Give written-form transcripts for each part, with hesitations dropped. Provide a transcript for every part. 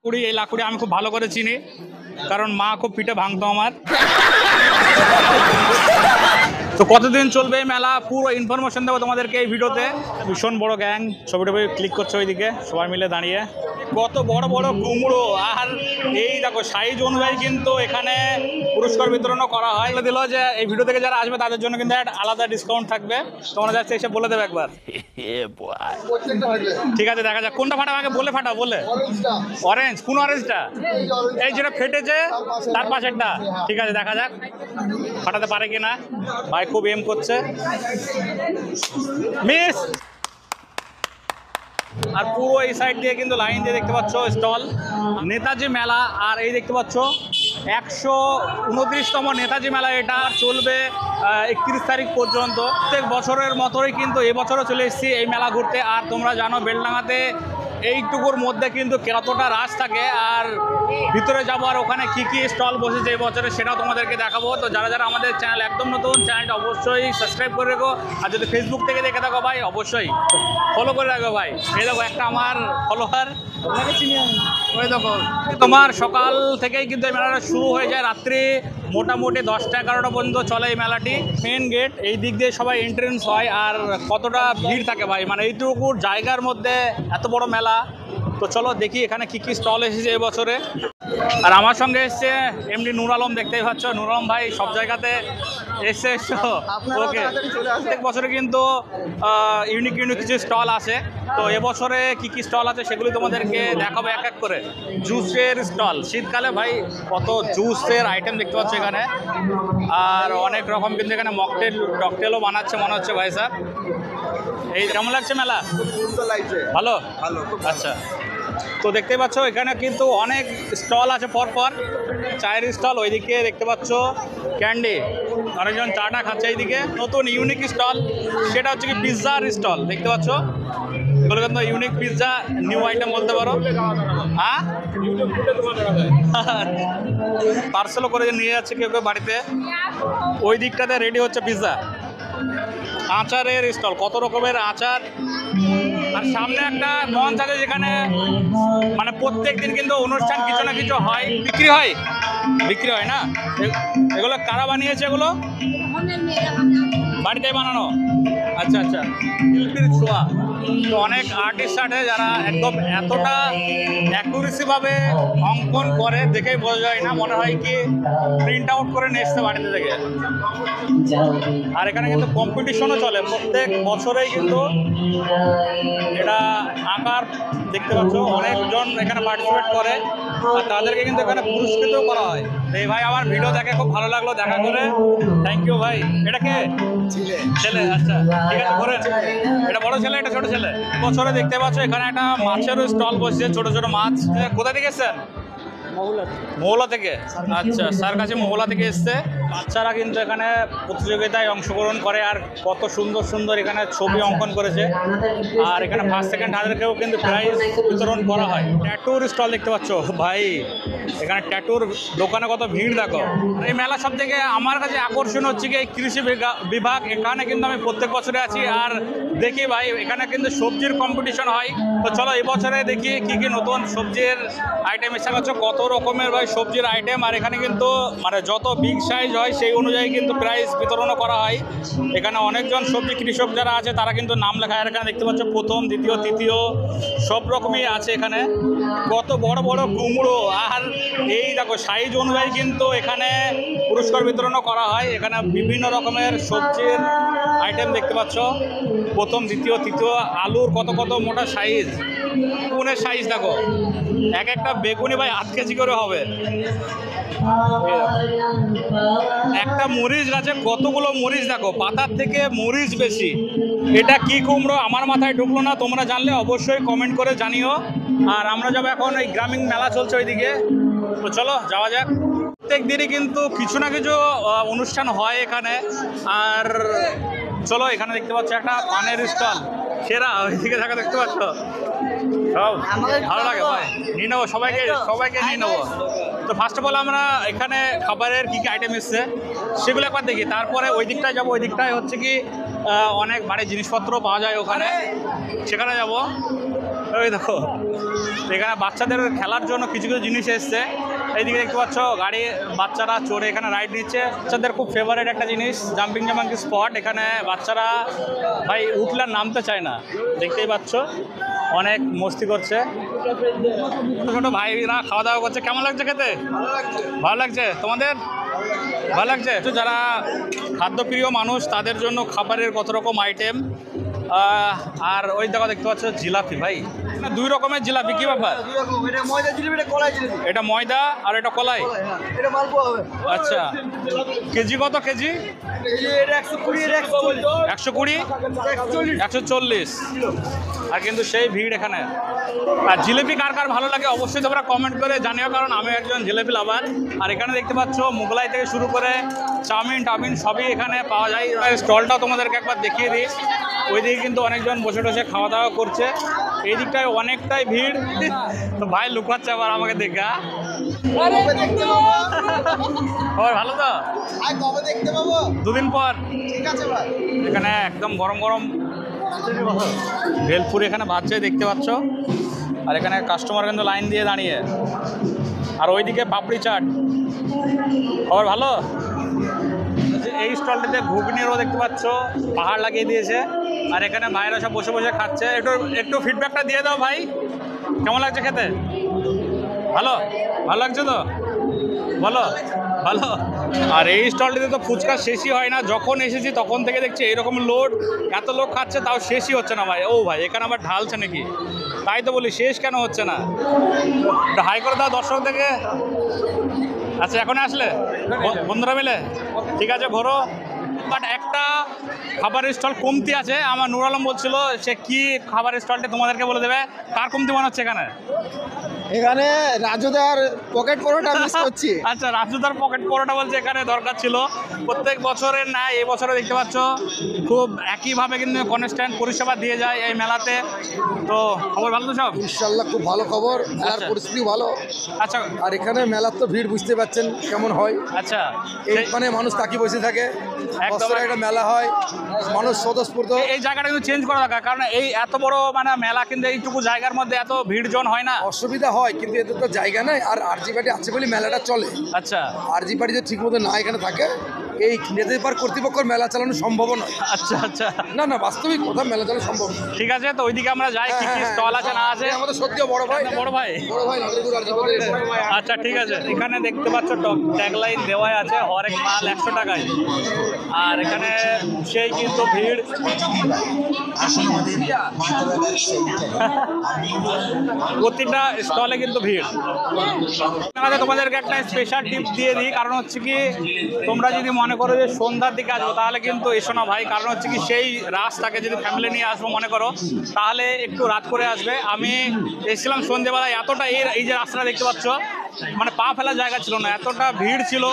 কুড়ি এই লাকুড়ি আমি খুব ভালো করে চিনি, কারণ মা খুব পিঠে ভাঙতো আমার। তো কতদিন চলবে এই মেলা পুরো ইনফরমেশন দেবো তোমাদেরকে এই ভিডিওতে। ভীষণ বড় গ্যাং, ছবিটা ক্লিক করছে ওইদিকে সবাই মিলে দাঁড়িয়ে। কত বড় বড় কুমড়ো, আর এই দেখো সাইজ অনুযায়ী কিন্তু এখানে পুরস্কার বিতরণও করা হয়। দিল যে এই ভিডিও থেকে যারা আসবে তাদের জন্য কিন্তু একটা আলাদা ডিসকাউন্ট থাকবে, তোমরা যাচ্ছে এসে বলে দেবে একবার। ঠিক আছে, দেখা যাক কোনটা ফাটা, আগে বলে ফাটা বলে। অরেঞ্জ, কোন অরেঞ্জটা? এই যেটা ফেটেছে তার পাশেরটা। ঠিক আছে, দেখা যাক ফাটাতে পারে কিনা। ভাই খুব এম করছে, মিস। আর পুরো এই সাইড দিয়ে কিন্তু লাইন দিয়ে দেখতে পাচ্ছ স্টল, নেতাজি মেলা। আর এই দেখতে পাচ্ছ 129তম নেতাজি মেলা, এটা চলবে 31 তারিখ পর্যন্ত। প্রত্যেক বছরের মতোই কিন্তু এবছরও চলে এসেছি এই মেলা ঘুরতে। আর তোমরা জানো বেলডাঙাতে এইটুকুর মধ্যে কিন্তু কতটা রাশ থাকে, আর ভিতরে যাবো আর ওখানে কি কি স্টল বসেছে এই বছরে সেটাও তোমাদেরকে দেখাবো। তো যারা যারা আমাদের চ্যানেল একদম নতুন, চ্যানেলটা অবশ্যই সাবস্ক্রাইব করে রেখো। আর যদি ফেসবুক থেকে দেখে থাকো ভাই অবশ্যই ফলো করে রাখো ভাই। এই দেখো একটা আমার ফলোয়ার, আপনাকে চিনি আমি। ওই দেখো তোমার সকাল থেকেই কিন্তু এই মেলাটা শুরু হয়ে যায়, রাত্রি মোটামুটি 10টা-11টা পর্যন্ত চলে এই মেলাটি। মেন গেট এই দিক দিয়ে সবাই এন্ট্রেন্স হয়, আর কতটা ভিড় থাকে ভাই, মানে এইটুকু জায়গার মধ্যে এত বড় মেলা। তো চলো দেখি এখানে কি কি স্টল এসেছে এবছরে। আর আমার সঙ্গে এসছে এমডি নূর আলম, দেখতেই পাচ্ছ নূর আলম ভাই সব জায়গাতে এসে ওকে। প্রত্যেক বছরে কিন্তু ইউনিক কিছু স্টল আছে। তো এবছরে কি কি স্টল আছে সেগুলি তোমাদেরকে দেখাবো এক এক করে। জুসের স্টল, শীতকালে ভাই কত জুসের আইটেম দেখতে পাচ্ছ এখানে, আর অনেক রকম কিন্তু এখানে মকটেল টকটেলও বানাচ্ছে মনে হচ্ছে ভাই স্যার। এই কেমন লাগছে মেলা? ভালো ভালো, আচ্ছা। তো দেখতেই পাচ্ছ এখানে কিন্তু অনেক স্টল আছে পরপর। চায়ের স্টল ওইদিকে দেখতে পাচ্ছ, ক্যান্ডি, অনেকজন চাটা খাচ্ছে এইদিকে। নতুন ইউনিক স্টল সেটা হচ্ছে কি পিৎজার স্টল, দেখতে পাচ্ছ এগুলো কিন্তু ইউনিক পিৎজা, নিউ আইটেম বলতে পারো। হ্যাঁ, পার্সেলও করে নিয়ে যাচ্ছে কেউ কেউ বাড়িতে। ওই দিকটাতে রেডি হচ্ছে পিৎজা। আচারের স্টল, কত রকমের আচার। আর সামনে একটা মঞ্চ আছে যেখানে মানে প্রত্যেক দিন কিন্তু অনুষ্ঠান কিছু না কিছু হয়, বিক্রি হয় না। এগুলো কারা বানিয়েছে? এগুলো বাড়িতে বানানো? আচ্ছা আচ্ছা, শিল্পীর ছোঁয়া। তো অনেক আর্টিস্ট আছে যারা একদম এতটা অ্যাকুরেসিভাবে অঙ্কন করে দেখেই বোঝা যায় না, মনে হয় কি প্রিন্ট আউট করে নিয়ে এসছে বাড়িতে থেকে। আর এখানে কিন্তু কম্পিটিশনও চলে প্রত্যেক বছরেই, কিন্তু এটা আঁকার দেখতে পাচ্ছ অনেকজন এখানে পার্টিসিপেট করে, আর তাদেরকে কিন্তু এখানে পুরস্কৃত করা হয়। এই ভাই আমার ভিডিও দেখে খুব ভালো লাগলো দেখা করে, থ্যাংক ইউ ভাই। এটা কে? ছেলে, আচ্ছা ঠিক আছে করেন। এটা বড় ছেলে, এটা ছোট ছেলে। বছরে দেখতে পাচ্ছ এখানে একটা মাছেরও স্টল বসছে, ছোট ছোট মাছ। কোথা থেকে এসছেন? মৌলা থেকে। আচ্ছা, স্যার কাছে মৌলা থেকে এসছে। বাচ্চারা কিন্তু এখানে প্রতিযোগিতায় অংশগ্রহণ করে, আর কত সুন্দর সুন্দর এখানে ছবি অঙ্কন করেছে। আর এখানে ফার্স্ট সেকেন্ড থার্ডেরকেও কিন্তু প্রাইজ বিতরণ করা হয়। ট্যাটুর স্টল দেখতে পাচ্ছ ভাই, এখানে ট্যাটুর দোকানে কত ভিড় দেখো। এই মেলা সব থেকে আমার কাছে আকর্ষণ হচ্ছে কি এই কৃষি বিভাগ। এখানে কিন্তু আমি প্রত্যেক বছরে আছি, আর দেখি ভাই এখানে কিন্তু সবজির কম্পিটিশন হয়। তো চলো এবছরে দেখি কি কি নতুন সবজির আইটেম এসে গেছে, কত রকমের ভাই সবজির আইটেম। আর এখানে কিন্তু মানে যত বিগ সাইজ হয় সেই অনুযায়ী কিন্তু প্রাইজ বিতরণও করা হয়। এখানে অনেকজন সবজি কৃষক যারা আছে তারা কিন্তু নাম লেখা। আর এখানে দেখতে পাচ্ছ প্রথম, দ্বিতীয়, তৃতীয় সব রকমই আছে এখানে। কত বড় বড় কুমড়ো, আর এই দেখো সাইজ অনুযায়ী কিন্তু এখানে পুরস্কার বিতরণও করা হয়। এখানে বিভিন্ন রকমের সবজির আইটেম দেখতে পাচ্ছ, প্রথম, দ্বিতীয়, তৃতীয়। আলুর কত কত মোটা সাইজ, বেগুনের সাইজ দেখো, এক একটা বেগুনি ভাই 8 কেজি করে হবে। একটা মরিচ গাছে কতগুলো মরিচ দেখো, পাতার থেকে মরিচ বেশি। এটা কি কুমড়ো আমার মাথায় ঢুকলো না, তোমরা জানলে অবশ্যই কমেন্ট করে জানিও। আর আমরা যাবো এখন ওই গ্রামীণ মেলা চলছে ওইদিকে, তো চলো যাওয়া যাক। প্রত্যেক দিনই কিন্তু কিছু না কিছু অনুষ্ঠান হয় এখানে। আর চলো এখানে দেখতে পাচ্ছ একটা পানের স্টল, সেরা ওইদিকে থাকা দেখতে পাচ্ছ, সব ভালো লাগে ভাই, নিয়ে নেবো সবাইকে নিয়ে নেবো। তো ফার্স্ট অফ অল আমরা এখানে খাবারের কী কী আইটেম এসছে সেগুলো একবার দেখি, তারপরে ওই দিকটায় যাবো। ওই দিকটায় হচ্ছে কি অনেক বাড়ির জিনিসপত্র পাওয়া যায় ওখানে, সেখানে যাবো। ওই দেখো এখানে বাচ্চাদের খেলার জন্য কিছু কিছু জিনিস এসছে। এইদিকে দেখতে পাচ্ছ গাড়ি বাচ্চারা চড়ে এখানে রাইড নিচ্ছে। বাচ্চাদের খুব ফেভারিট একটা জিনিস জাম্পিং স্পট। এখানে বাচ্চারা ভাই উঠলে আর নামতে চায় না, দেখতেই পাচ্ছ অনেক মস্তি করছে। ছোটো ছোটো ভাইরা খাওয়া দাওয়া করছে। কেমন লাগছে খেতে? ভালো লাগছে। তোমাদের ভালো লাগছে? তো যারা খাদ্যপ্রিয় মানুষ তাদের জন্য খাবারের কত রকম আইটেম। আর ওই দেখো দেখতে পাচ্ছ জিলাপি। ভাই দুই রকমের জিলাপি, কি ব্যাপার? এটা ময়দা আর এটা কলাই। আচ্ছা, কেজি কত? কেজি 120, 140। আর কিন্তু সেই ভিড় এখানে। আর জিলিপি কার কার ভালো লাগে অবশ্যই তোমরা কমেন্ট করে জানিও, কারণ আমি একজন জিলিপি লাভার। আর এখানে দেখতে পাচ্ছ মোগলাই থেকে শুরু করে চাউমিন টাউমিন সবই এখানে পাওয়া যায়। স্টলটাও তোমাদেরকে একবার দেখিয়ে দিই। ওইদিকে কিন্তু অনেকজন বসে বসে খাওয়া দাওয়া করছে। এই দিকটায় অনেকটাই ভিড়। তো ভাই লুকাচ্ছে আবার আমাকে দেখা। খবর ভালো তো? দুদিন পর। এখানে একদম গরম গরম ভেলপুরি এখানে ভাজছে দেখতে পাচ্ছ। আর এখানে কাস্টমার কিন্তু লাইন দিয়ে দাঁড়িয়ে। আর ওইদিকে পাপড়ি চাট। খবর ভালো? এই স্টলটিতে ঘুগনিরও দেখতে পাচ্ছ পাহাড় লাগিয়ে দিয়েছে। আর এখানে ভাইরা সব বসে বসে খাচ্ছে। একটু ফিডব্যাকটা দিয়ে দাও ভাই, কেমন লাগছে খেতে? ভালো ভালো লাগছে তো? বলো ভালো। আর এই স্টলটিতে তো ফুচকা শেষই হয় না। যখন এসেছি তখন থেকে দেখছি এরকম লোড, এত লোক খাচ্ছে তাও শেষই হচ্ছে না ভাই। ও ভাই এখানে আবার ঢালছে নাকি? তাই তো বলি শেষ কেন হচ্ছে না? হাই করে দাও দর্শক থেকে। আচ্ছা এখন আসলে বন্ধুরা মিলে ঠিক আছে ঘোরো। বাট একটা খাবারের স্টল কমতি আছে। আমার নুর আলম বলছিল সে কি খাবারের স্টলটা তোমাদেরকে বলে দেবে। কার কমতি মনে হচ্ছে এখানে? এখানে রাজুদার পকেট পরোটা মিস করছি। আচ্ছা, রাজুদার পকেট পরোটা বলছে এখানে দরকার ছিল। প্রত্যেক বছরের না এই বছরে দেখতে পাচ্ছ খুব একইভাবে কিন্তু কনস্ট্যান্ট পরিষেবা দিয়ে যায় এই মেলাতে। তো খবর ভালো তো সব? ইনশাল্লাহ খুব ভালো খবর। মেলার পরিস্থিতি ভালো। আচ্ছা, আর এখানে মেলার তো ভিড় বুঝতে পারছেন কেমন হয়। আচ্ছা, এইখানে মানুষ তাকি বসে থাকে। একদম একটা মেলা হয়, মানুষ স্বতঃস্ফূর্ত। এই জায়গাটা কিন্তু চেঞ্জ করা দরকার, কারণ এই এত বড় মানে মেলা কিন্তু এইটুকু জায়গার মধ্যে এত ভিড়জন হয় না। অসুবিধা হয় কিন্তু এদের তো জায়গা নাই। আর আরজি পার্টি আছে বলে মেলাটা চলে। আচ্ছা, আরজি পার্টি যদি ঠিক মতো না এখানে থাকে এই নেতাজি পার্ক কর্তৃপক্ষের মেলা চালানো সম্ভব নয়। আচ্ছা আচ্ছা, না না বাস্তবিক কথা মেলা চালানো সম্ভব। ঠিক আছে, তো ওইদিকে আমরা যাই কি কি স্টল আছে না আছে। আমাদের সত্যি বড় ভাই। বড় ভাই, বড় ভাই নাগরিকুর আরজি পার্টি। আচ্ছা ঠিক আছে। এখানে দেখতে পাচ্ছ ট্যাগলাইন দেওয়াই আছে হরেক মাল 100 টাকায়। আর এখানে সেই কিন্তু ভিড়। প্রতিটা স্টলে কিন্তু ভিড়। তোমাদেরকে একটা স্পেশাল টিপ দিয়ে দিই, কারণ হচ্ছে কি তোমরা যদি মনে করো যে সন্ধ্যার দিকে আসবো তাহলে কিন্তু এসো না ভাই। কারণ হচ্ছে কি সেই রাস্তাকে যদি ফ্যামিলি নিয়ে আসবো মনে করো তাহলে একটু রাত করে আসবে। আমি এসেছিলাম সন্ধ্যেবেলায়, এতটা এই যে রাস্তাটা দেখতে পাচ্ছ মানে পা ফেলার জায়গা ছিল না, এতটা ভিড় ছিল।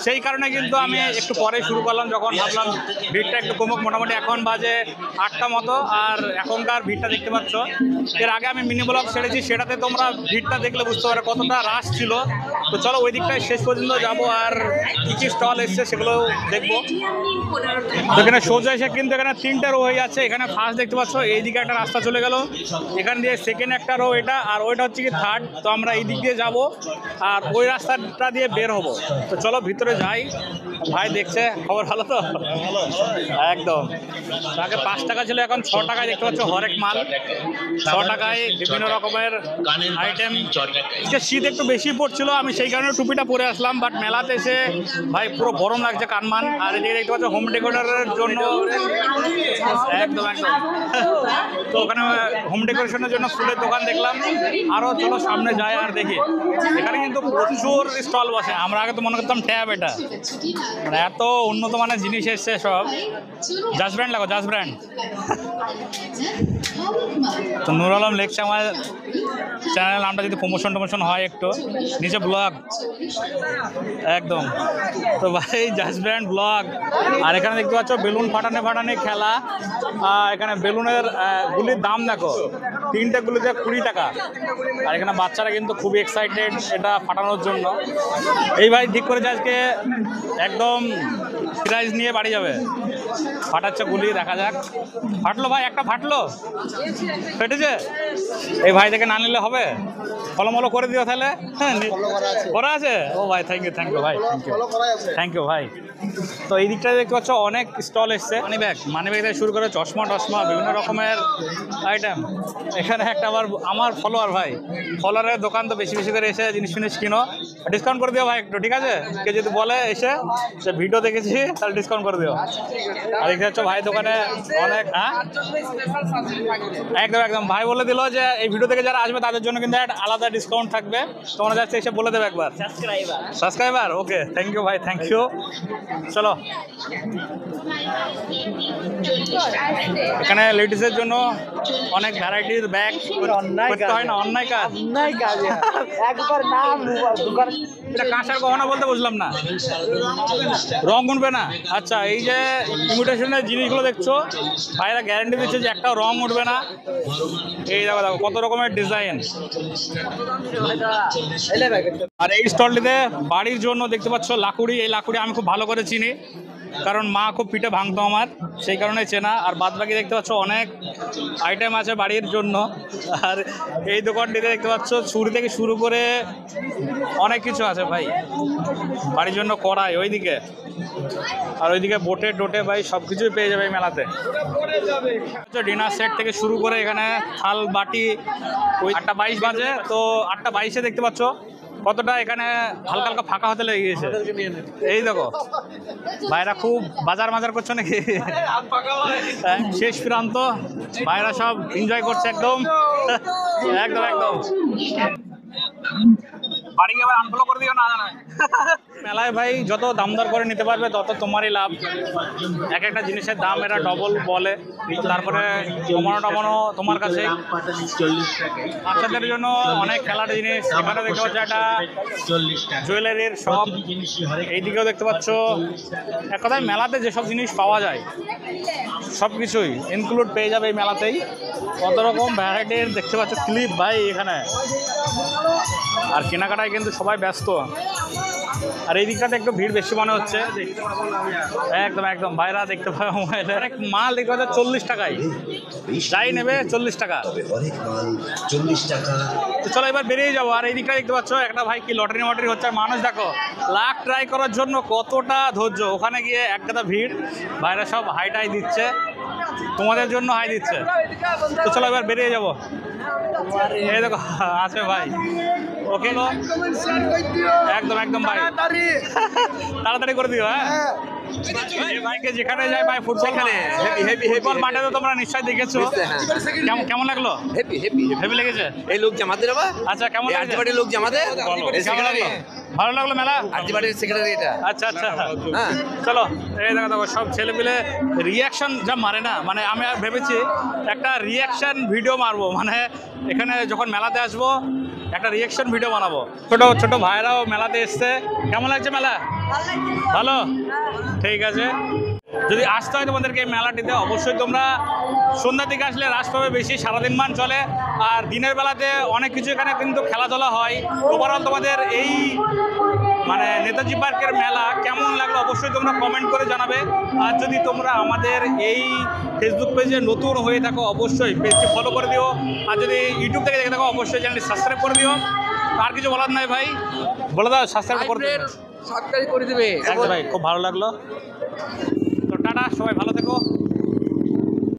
সেই কারণে কিন্তু আমি একটু পরে শুরু করলাম, যখন ভাবলাম ভিড়টা একটু কমুক। মোটামুটি এখন বাজে 8টা মতো। আর এখনকার ভিড়টা দেখতে পাচ্ছ। এর আগে আমি মিনি ব্লগ ছেড়েছি, সেটাতে তোমরা ভিড়টা দেখলে বুঝতে পারো কতটা রাশ ছিল। তো চলো ওই দিকটায় শেষ পর্যন্ত যাবো আর কী কী স্টল এসছে সেগুলো দেখবো। এখানে সোজা এসে কিন্তু এখানে 3টে রো হয়ে যাচ্ছে। এখানে ফার্স্ট দেখতে পাচ্ছ এইদিকে একটা রাস্তা চলে গেল, এখান দিয়ে সেকেন্ড একটা রো এটা, আর ওইটা হচ্ছে কি থার্ড। তো আমরা এই দিক দিয়ে যাবো আর ওই রাস্তাটা দিয়ে বের হবো। তো চলো ভিতরে যাই। ভাই দেখছে, খবর ভালো তো? একদম। আগে 5 টাকা ছিল, এখন 6 টাকায় দেখতে পাচ্ছ হরেক মাল 6 টাকায় বিভিন্ন রকমের আইটেম। শীত একটু বেশি পড়ছিল, আমি সেই কারণে টুপিটা পরে আসলাম। বাট মেলাতে এসে ভাই পুরো গরম লাগছে কানমান। আর এদিকে দেখতে পাচ্ছ হোম ডেকোরেটরের জন্য একদম একদম। তো ওখানে হোম ডেকোরেশনের জন্য ফুলের দোকান দেখলাম। আরও চলো সামনে যাই আর দেখি। এখানে কিন্তু প্রচুর স্টল বসে। আমরা আগে তো মনে করতাম ট্যাব, এটা মানে এত উন্নত মানের জিনিস এসছে সব। জাজ ব্র্যান্ড লাগো, জাজ ব্র্যান্ড। তো নুর আলম লেখছে আমার চ্যানেল নামটা যদি প্রমোশন হয় একটু নিচে ব্লগ একদম। তো ভাই জাজ ব্র্যান্ড ব্লগ। আর এখানে দেখতে পাচ্ছ বেলুন ফাটানে খেলা। এখানে বেলুনের গুলির দাম দেখো, 3টে গুলিতে 20 টাকা। আর এখানে বাচ্চারা কিন্তু খুবই এক্সাইটেড এটা ফাটানোর জন্য। এই ভাই ঠিক করেছে আজকে একদম প্রাইজ নিয়ে বাড়ি যাবে। ফাটাচ্ছে গুলি, দেখা যাক। ফাটলো ভাই, একটা ফাটলো, ফেটেছে। এই ভাই থেকে না নিলে হবে, ফলমলো করে দিও তাহলে। হ্যাঁ করা আছে। ও ভাই থ্যাংক ইউ ভাই, থ্যাংক ইউ ভাই। তো এই দিকটা দেখতে পাচ্ছ অনেক স্টল এসছে, মানি ব্যাগ থেকে শুরু করে চশমা টশমা বিভিন্ন রকমের আইটেম। এখানে একটা আমার ফলোয়ার ভাই, ফলোয়ারের দোকান তো বেশি বেশি করে এসে জিনিস ফিনিস কিনো, ডিসকাউন্ট করে দিও ভাই একটু, ঠিক আছে? কে যদি বলে এসে সে ভিডিও দেখেছি তাহলে ডিসকাউন্ট করে দিও। আর দেখতে পাচ্ছ ভাই দোকানে অনেক, হ্যাঁ একদম একদম ভাই বলে দিল যে এই ভিডিও থেকে যারা আসবে তাদের জন্য কিন্তু একটা আলাদা ডিসকাউন্ট থাকবে। তোমরা যাচ্ছে এসে বলে দেবে একবার, সাবস্ক্রাইবার। ওকে থ্যাংক ইউ ভাই, থ্যাংক ইউ। চলো, এখানে লেডিসের জন্য অনেক ভ্যারাইটির ব্যাগ। করতে হয় না, অন্যায় কাজ। এটা কাঁসার গহনা বলতে বুঝলাম না, রং উঠবে না। আচ্ছা, এই যে ইমিটেশনের জিনিসগুলো দেখছো, ভাইরা গ্যারান্টি দিচ্ছে যে একটাও রং উঠবে না। এই দেখো দেখো কত রকমের ডিজাইন। আর এই স্টলটিতে বাড়ির জন্য দেখতে পাচ্ছ লাকুড়ি। এই লাকুড়ি আমি খুব ভালো করে চিনি, কারণ মা খুব পিঠে ভাঙতো আমার, সেই কারণে চেনা। আর বাদ বাকি দেখতে পাচ্ছ অনেক আইটেম আছে বাড়ির জন্য। আর এই দোকানটিতে দেখতে পাচ্ছ ছুরি থেকে শুরু করে অনেক কিছু আছে ভাই বাড়ির জন্য। কড়াই ওইদিকে, আর ওইদিকে বোটে টোটে ভাই সব কিছুই পেয়ে যাবে এই মেলাতে। ডিনার সেট থেকে শুরু করে এখানে থাল বাটি। ওই 8:22 বাজে, তো 8:22-এ দেখতে পাচ্ছ কতটা এখানে হালকা হালকা ফাঁকা হতে লেগে গেছে। এই দেখো ভাইরা খুব বাজার মাজার করছো নাকি? শেষ প্রান্ত, ভাইরা সব এনজয় করছে একদম একদম একদম। বাড়ি গিয়ে আবার আনফলো করে দিও না। মেলায় ভাই যত দাম দর করে নিতে পারবে তত তোমারই লাভ। এক একটা জিনিসের দাম এরা ডবল বলে, তারপরে কমানো তোমার কাছে। বাচ্চাদের জন্য অনেক খেলার জিনিস এখানে দেখতে পাচ্ছ, একটা জুয়েলারির শপ। এইদিকেও দেখতে পাচ্ছ। এক কথায় মেলাতে যেসব জিনিস পাওয়া যায় সব কিছুই ইনক্লুড পেয়ে যাবে এই মেলাতেই। কত রকম ভ্যারাইটির দেখতে পাচ্ছ ক্লিপ ভাই এখানে। আর কেনাকাটায় কিন্তু সবাই ব্যস্ত। আর এই দিকটাতে একটু ভিড় বেশি মনে হচ্ছে। একদম একদম ভাইরা দেখতে পাবে মোবাইলে অনেক মাল দেখতে পাচ্ছে 40 টাকায়, যাই নেবে 40 টাকা। তো চলো এবার বেরিয়ে যাবো। আর এই দিকটা দেখতে পাচ্ছ একটা ভাই কি লটারি মটারি হচ্ছে। আর মানুষ দেখো লাখ ট্রাই করার জন্য কতটা ধৈর্য। ওখানে গিয়ে একটা ভিড়, ভাইরা সব হাইটাই দিচ্ছে, তোমাদের জন্য হাই দিচ্ছে। তো চলো এবার বেরিয়ে যাবো। এই দেখো আছে ভাই। ওকে একদম একদম ভাই, তাড়াতাড়ি করে দিও। হ্যাঁ ভাইকে যেখানে যায় ভাই, ফুটবল মাঠে তো তোমরা নিশ্চয়ই দেখেছো। কেমন লাগলো? হেভি লেগেছে। এই লোক জামাতে বাবা। আচ্ছা কেমন লাগছে? লোক জামাতে ভালো লাগলো মেলা? সেক্রেটারি এটা। আচ্ছা আচ্ছা হ্যাঁ চলো। এই দেখো দেখো সব ছেলে পেলে রিয়াকশন যা মারে না, মানে আমি আর ভেবেছি একটা রিয়াকশন ভিডিও মারবো, মানে এখানে যখন মেলাতে আসবো একটা রিয়াকশন ভিডিও বানাবো। ছোট ছোট ভাইরাও মেলাতে এসছে। কেমন লাগছে মেলা? ভালো, ঠিক আছে। যদি আসতে হয় তোমাদেরকে এই মেলাটিতে, অবশ্যই তোমরা সন্ধ্যার দিকে আসলে রাশ পাবে বেশি, সারাদিন মান চলে। আর দিনের বেলাতে অনেক কিছু এখানে কিন্তু খেলাধুলা হয়। ওভারঅল তোমাদের এই মানে নেতাজি পার্কের মেলা কেমন লাগলো অবশ্যই তোমরা কমেন্ট করে জানাবে। আর যদি তোমরা আমাদের এই ফেসবুক পেজে নতুন হয়ে থাকো অবশ্যই পেজটি ফলো করে দিও। আর যদি ইউটিউব থেকে দেখে থাকো অবশ্যই চ্যানেলটি সাবস্ক্রাইব করে দিও। আর কিছু বলার নাই ভাই, বলে দাও। সাবস্ক্রাইব করে দেবে। ভাই খুব ভালো লাগলো। তো টাটা, সবাই ভালো থেকো।